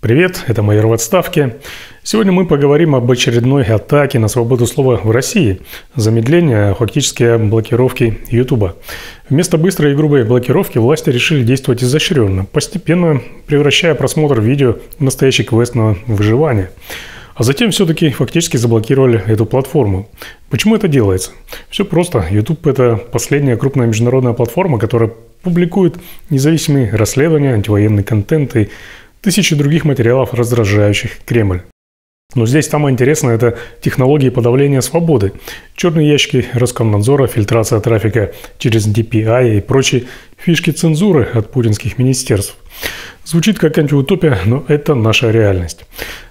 Привет, это майор в отставке. Сегодня мы поговорим об очередной атаке на свободу слова в России. Замедление, фактически блокировки YouTube. Вместо быстрой и грубой блокировки власти решили действовать изощренно, постепенно превращая просмотр видео в настоящий квест на выживание. А затем все-таки фактически заблокировали эту платформу. Почему это делается? Все просто. YouTube – это последняя крупная международная платформа, которая публикует независимые расследования, антивоенный контент и тысячи других материалов, раздражающих Кремль. Но здесь самое интересное – это технологии подавления свободы. Черные ящики Роскомнадзора, фильтрация трафика через DPI и прочие фишки цензуры от путинских министерств. Звучит как антиутопия, но это наша реальность.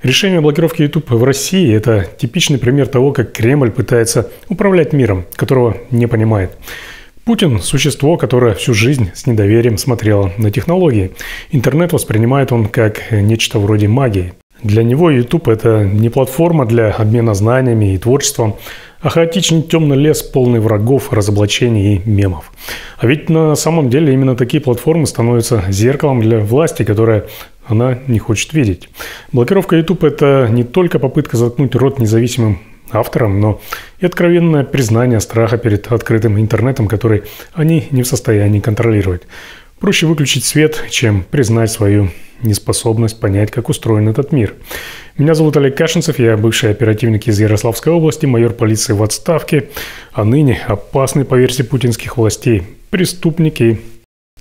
Решение блокировки YouTube в России – это типичный пример того, как Кремль пытается управлять миром, которого не понимает. Путин – существо, которое всю жизнь с недоверием смотрело на технологии. Интернет воспринимает он как нечто вроде магии. Для него YouTube – это не платформа для обмена знаниями и творчеством, а хаотичный темный лес, полный врагов, разоблачений и мемов. А ведь на самом деле именно такие платформы становятся зеркалом для власти, которое она не хочет видеть. Блокировка YouTube – это не только попытка заткнуть рот независимым авторам, но и откровенное признание страха перед открытым интернетом, который они не в состоянии контролировать. Проще выключить свет, чем признать свою неспособность понять, как устроен этот мир. Меня зовут Олег Кашинцев, я бывший оперативник из Ярославской области, майор полиции в отставке, а ныне опасный по версии путинских властей преступник и,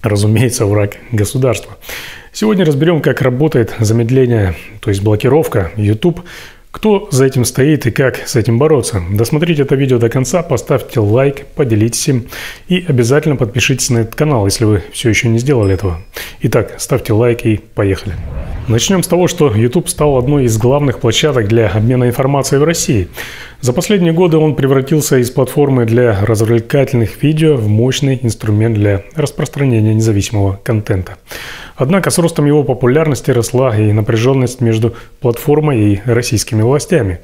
разумеется, враг государства. Сегодня разберем, как работает замедление, то есть блокировка YouTube. Кто за этим стоит и как с этим бороться? Досмотрите это видео до конца, поставьте лайк, поделитесь им и обязательно подпишитесь на этот канал, если вы все еще не сделали этого. Итак, ставьте лайк и поехали. Начнем с того, что YouTube стал одной из главных площадок для обмена информацией в России. За последние годы он превратился из платформы для развлекательных видео в мощный инструмент для распространения независимого контента. Однако с ростом его популярности росла и напряженность между платформой и российскими властями.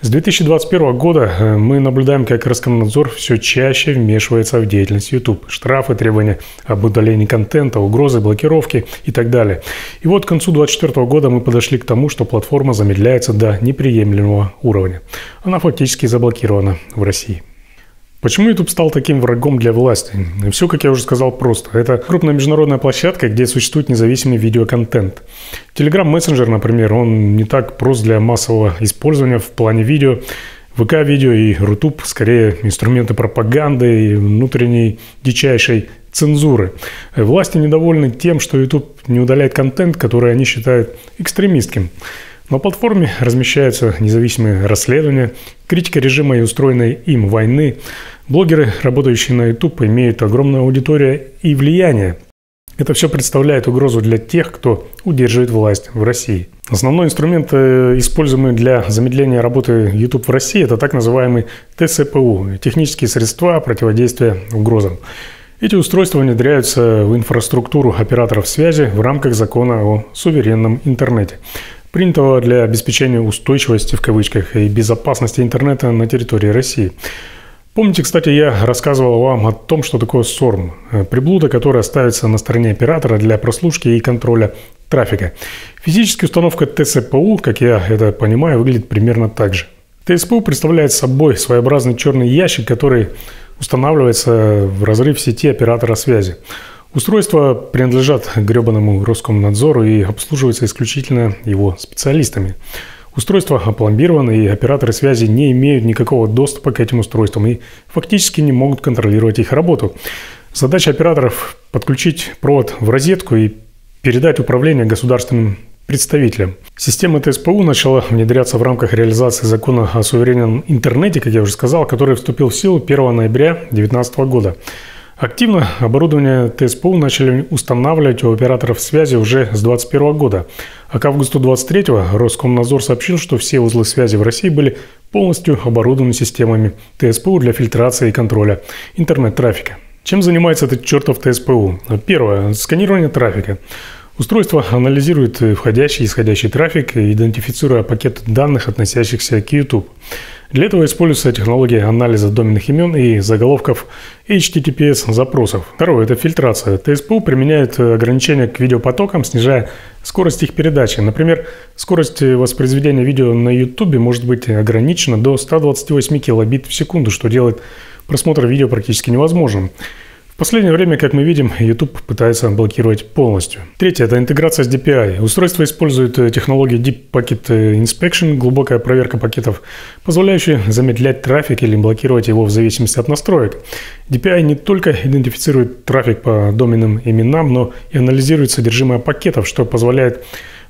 С 2021 года мы наблюдаем, как Роскомнадзор все чаще вмешивается в деятельность YouTube. Штрафы, требования об удалении контента, угрозы, блокировки и так далее. И вот к концу 2024 года мы подошли к тому, что платформа замедляется до неприемлемого уровня. Она фактически заблокирована в России. Почему YouTube стал таким врагом для власти? Все, как я уже сказал, просто. Это крупная международная площадка, где существует независимый видеоконтент. Telegram Messenger, например, он не так прост для массового использования в плане видео. ВК-видео и Рутуб скорее инструменты пропаганды и внутренней дичайшей цензуры. Власти недовольны тем, что YouTube не удаляет контент, который они считают экстремистским. На платформе размещаются независимые расследования, критика режима и устроенной им войны. Блогеры, работающие на YouTube, имеют огромную аудиторию и влияние. Это все представляет угрозу для тех, кто удерживает власть в России. Основной инструмент, используемый для замедления работы YouTube в России, это так называемый ТСПУ – технические средства противодействия угрозам. Эти устройства внедряются в инфраструктуру операторов связи в рамках закона о суверенном интернете, принятого для обеспечения устойчивости в кавычках и безопасности интернета на территории России. Помните, кстати, я рассказывал вам о том, что такое SORM – приблуда, которая ставится на стороне оператора для прослушки и контроля трафика. Физически установка ТСПУ, как я это понимаю, выглядит примерно так же. ТСПУ представляет собой своеобразный черный ящик, который устанавливается в разрыв сети оператора связи. Устройства принадлежат гребаному Роскомнадзору и обслуживаются исключительно его специалистами. Устройства опломбированы, и операторы связи не имеют никакого доступа к этим устройствам и фактически не могут контролировать их работу. Задача операторов – подключить провод в розетку и передать управление государственным представителям. Система ТСПУ начала внедряться в рамках реализации закона о суверенном интернете, как я уже сказал, который вступил в силу 1 ноября 2019 года. Активно оборудование ТСПУ начали устанавливать у операторов связи уже с 2021 года, а к августу 2023 Роскомнадзор сообщил, что все узлы связи в России были полностью оборудованы системами ТСПУ для фильтрации и контроля интернет-трафика. Чем занимается этот чертов ТСПУ? Первое – сканирование трафика. Устройство анализирует входящий и исходящий трафик, идентифицируя пакеты данных, относящихся к YouTube. Для этого используется технология анализа доменных имен и заголовков HTTPS запросов. Второе – это фильтрация. ТСПУ применяет ограничения к видеопотокам, снижая скорость их передачи. Например, скорость воспроизведения видео на YouTube может быть ограничена до 128 килобит в секунду, что делает просмотр видео практически невозможным. В последнее время, как мы видим, YouTube пытается блокировать полностью. Третье – это интеграция с DPI. Устройство использует технологию Deep Packet Inspection, глубокая проверка пакетов, позволяющая замедлять трафик или блокировать его в зависимости от настроек. DPI не только идентифицирует трафик по доменным именам, но и анализирует содержимое пакетов, что позволяет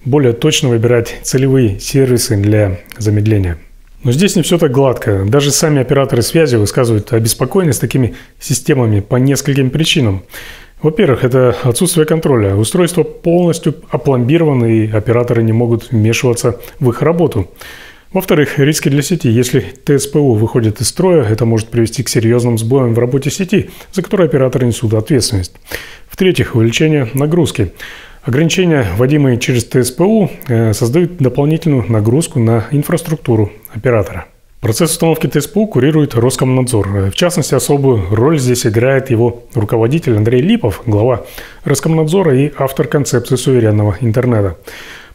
более точно выбирать целевые сервисы для замедления. Но здесь не все так гладко. Даже сами операторы связи высказывают обеспокоенность такими системами по нескольким причинам. Во-первых, это отсутствие контроля. Устройства полностью опломбированы, и операторы не могут вмешиваться в их работу. Во-вторых, риски для сети. Если ТСПУ выходит из строя, это может привести к серьезным сбоям в работе сети, за которые операторы несут ответственность. В-третьих, увеличение нагрузки. Ограничения, вводимые через ТСПУ, создают дополнительную нагрузку на инфраструктуру оператора. Процесс установки ТСПУ курирует Роскомнадзор. В частности, особую роль здесь играет его руководитель Андрей Липов, глава Роскомнадзора и автор концепции суверенного интернета.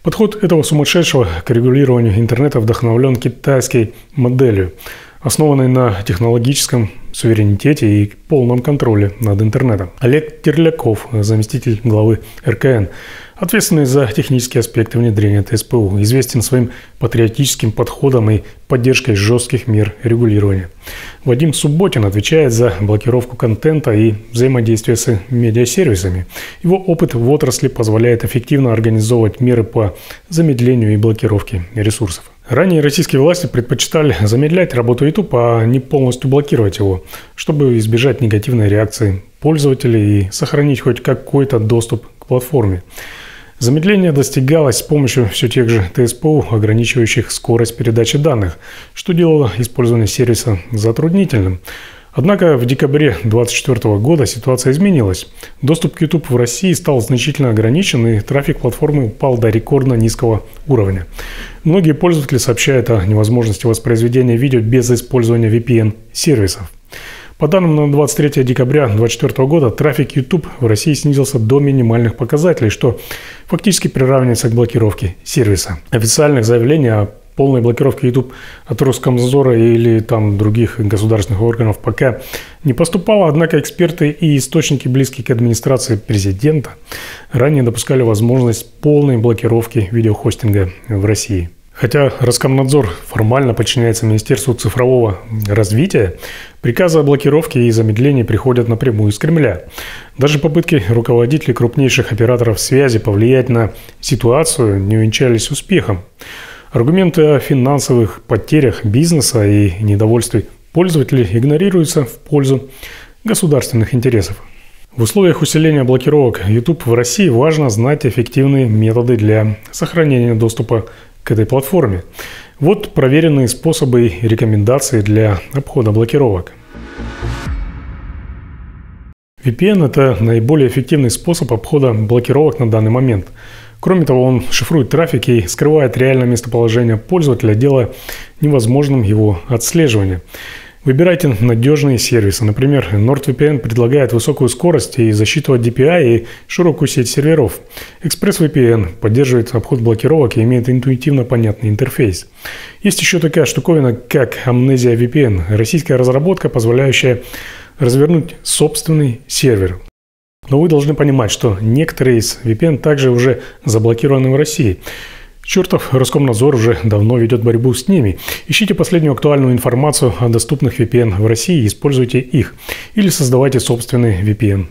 Подход этого сумасшедшего к регулированию интернета вдохновлен китайской моделью, основанной на технологическом суверенитете и полном контроле над интернетом. Олег Терляков, заместитель главы РКН, ответственный за технические аспекты внедрения ТСПУ, известен своим патриотическим подходом и поддержкой жестких мер регулирования. Вадим Субботин отвечает за блокировку контента и взаимодействие с медиасервисами. Его опыт в отрасли позволяет эффективно организовывать меры по замедлению и блокировке ресурсов. Ранее российские власти предпочитали замедлять работу YouTube, а не полностью блокировать его, чтобы избежать негативной реакции пользователей и сохранить хоть какой-то доступ к платформе. Замедление достигалось с помощью все тех же ТСПУ, ограничивающих скорость передачи данных, что делало использование сервиса затруднительным. Однако в декабре 2024 года ситуация изменилась. Доступ к YouTube в России стал значительно ограничен, и трафик платформы упал до рекордно низкого уровня. Многие пользователи сообщают о невозможности воспроизведения видео без использования VPN-сервисов. По данным на 23 декабря 2024 года, трафик YouTube в России снизился до минимальных показателей, что фактически приравнивается к блокировке сервиса. Официальных заявлений о полной блокировки YouTube от Роскомнадзора или других государственных органов пока не поступало, однако эксперты и источники, близкие к администрации президента, ранее допускали возможность полной блокировки видеохостинга в России. Хотя Роскомнадзор формально подчиняется Министерству цифрового развития, приказы о блокировке и замедлении приходят напрямую из Кремля. Даже попытки руководителей крупнейших операторов связи повлиять на ситуацию не увенчались успехом. Аргументы о финансовых потерях бизнеса и недовольстве пользователей игнорируются в пользу государственных интересов. В условиях усиления блокировок YouTube в России важно знать эффективные методы для сохранения доступа к этой платформе. Вот проверенные способы и рекомендации для обхода блокировок. VPN – это наиболее эффективный способ обхода блокировок на данный момент. Кроме того, он шифрует трафик и скрывает реальное местоположение пользователя, делая невозможным его отслеживание. Выбирайте надежные сервисы. Например, NordVPN предлагает высокую скорость и защиту от DPI и широкую сеть серверов. ExpressVPN поддерживает обход блокировок и имеет интуитивно понятный интерфейс. Есть еще такая штуковина, как Amnesia VPN, российская разработка, позволяющая развернуть собственный сервер. Но вы должны понимать, что некоторые из VPN также уже заблокированы в России. Чертов Роскомнадзор уже давно ведет борьбу с ними. Ищите последнюю актуальную информацию о доступных VPN в России и используйте их. Или создавайте собственный VPN.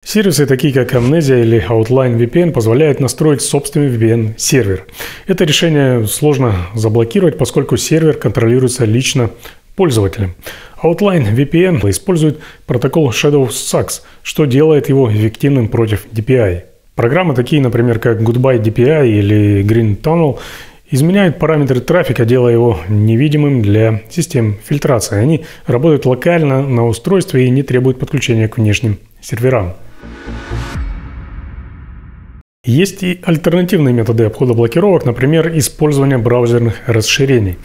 Сервисы, такие как Amnesia или Outline VPN, позволяют настроить собственный VPN-сервер. Это решение сложно заблокировать, поскольку сервер контролируется лично пользователем. Outline VPN использует протокол ShadowSAX, что делает его эффективным против DPI. Программы, такие, например, как Goodbye DPI или Green Tunnel, изменяют параметры трафика, делая его невидимым для систем фильтрации. Они работают локально на устройстве и не требуют подключения к внешним серверам. Есть и альтернативные методы обхода блокировок, например, использование браузерных расширений.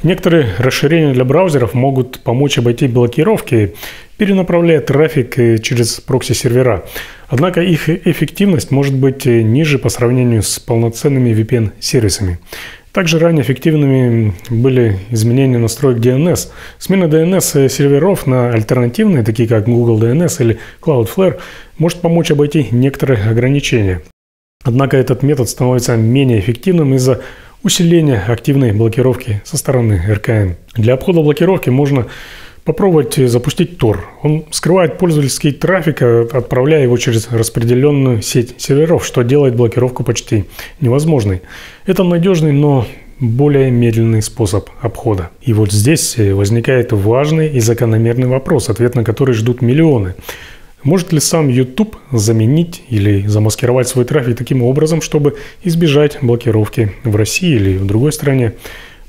Некоторые расширения для браузеров могут помочь обойти блокировки, перенаправляя трафик через прокси-сервера. Однако их эффективность может быть ниже по сравнению с полноценными VPN-сервисами. Также ранее эффективными были изменения настроек DNS. Смена DNS-серверов на альтернативные, такие как Google DNS или Cloudflare, может помочь обойти некоторые ограничения. Однако этот метод становится менее эффективным из-за усиления активной блокировки со стороны РКН. Для обхода блокировки можно попробовать запустить Tor. Он скрывает пользовательский трафик, отправляя его через распределенную сеть серверов, что делает блокировку почти невозможной. Это надежный, но более медленный способ обхода. И вот здесь возникает важный и закономерный вопрос, ответ на который ждут миллионы. Может ли сам YouTube заменить или замаскировать свой трафик таким образом, чтобы избежать блокировки в России или в другой стране?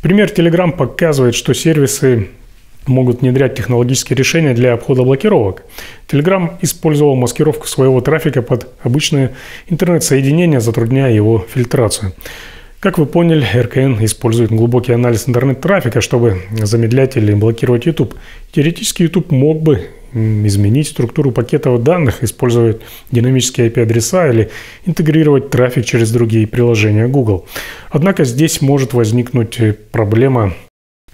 Пример Telegram показывает, что сервисы могут внедрять технологические решения для обхода блокировок. Telegram использовал маскировку своего трафика под обычное интернет-соединение, затрудняя его фильтрацию. Как вы поняли, РКН использует глубокий анализ интернет-трафика, чтобы замедлять или блокировать YouTube. Теоретически YouTube мог бы изменить структуру пакетов данных, использовать динамические IP-адреса или интегрировать трафик через другие приложения Google. Однако здесь может возникнуть проблема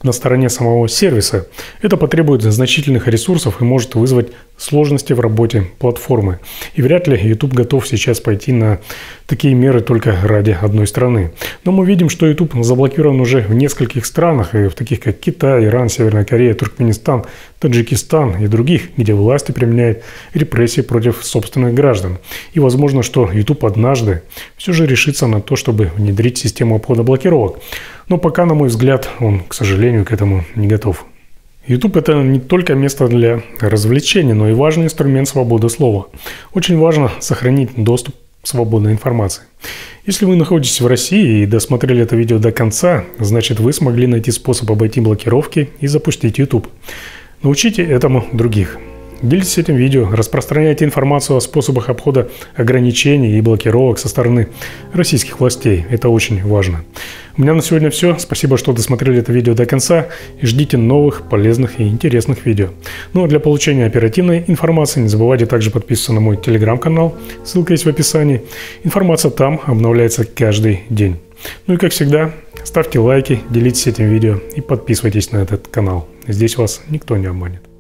на стороне самого сервиса. Это потребует значительных ресурсов и может вызвать сложности в работе платформы. И вряд ли YouTube готов сейчас пойти на такие меры только ради одной страны. Но мы видим, что YouTube заблокирован уже в нескольких странах, в таких как Китай, Иран, Северная Корея, Туркменистан, Таджикистан и других, где власти применяют репрессии против собственных граждан. И возможно, что YouTube однажды все же решится на то, чтобы внедрить систему обхода блокировок. Но пока, на мой взгляд, он, к сожалению, к этому не готов. YouTube – это не только место для развлечений, но и важный инструмент свободы слова. Очень важно сохранить доступ к свободной информации. Если вы находитесь в России и досмотрели это видео до конца, значит вы смогли найти способ обойти блокировки и запустить YouTube. Научите этому других. Делитесь этим видео, распространяйте информацию о способах обхода ограничений и блокировок со стороны российских властей. Это очень важно. У меня на сегодня все. Спасибо, что досмотрели это видео до конца и ждите новых, полезных и интересных видео. Ну а для получения оперативной информации не забывайте также подписываться на мой телеграм-канал. Ссылка есть в описании. Информация там обновляется каждый день. Ну и как всегда, ставьте лайки, делитесь этим видео и подписывайтесь на этот канал. Здесь вас никто не обманет.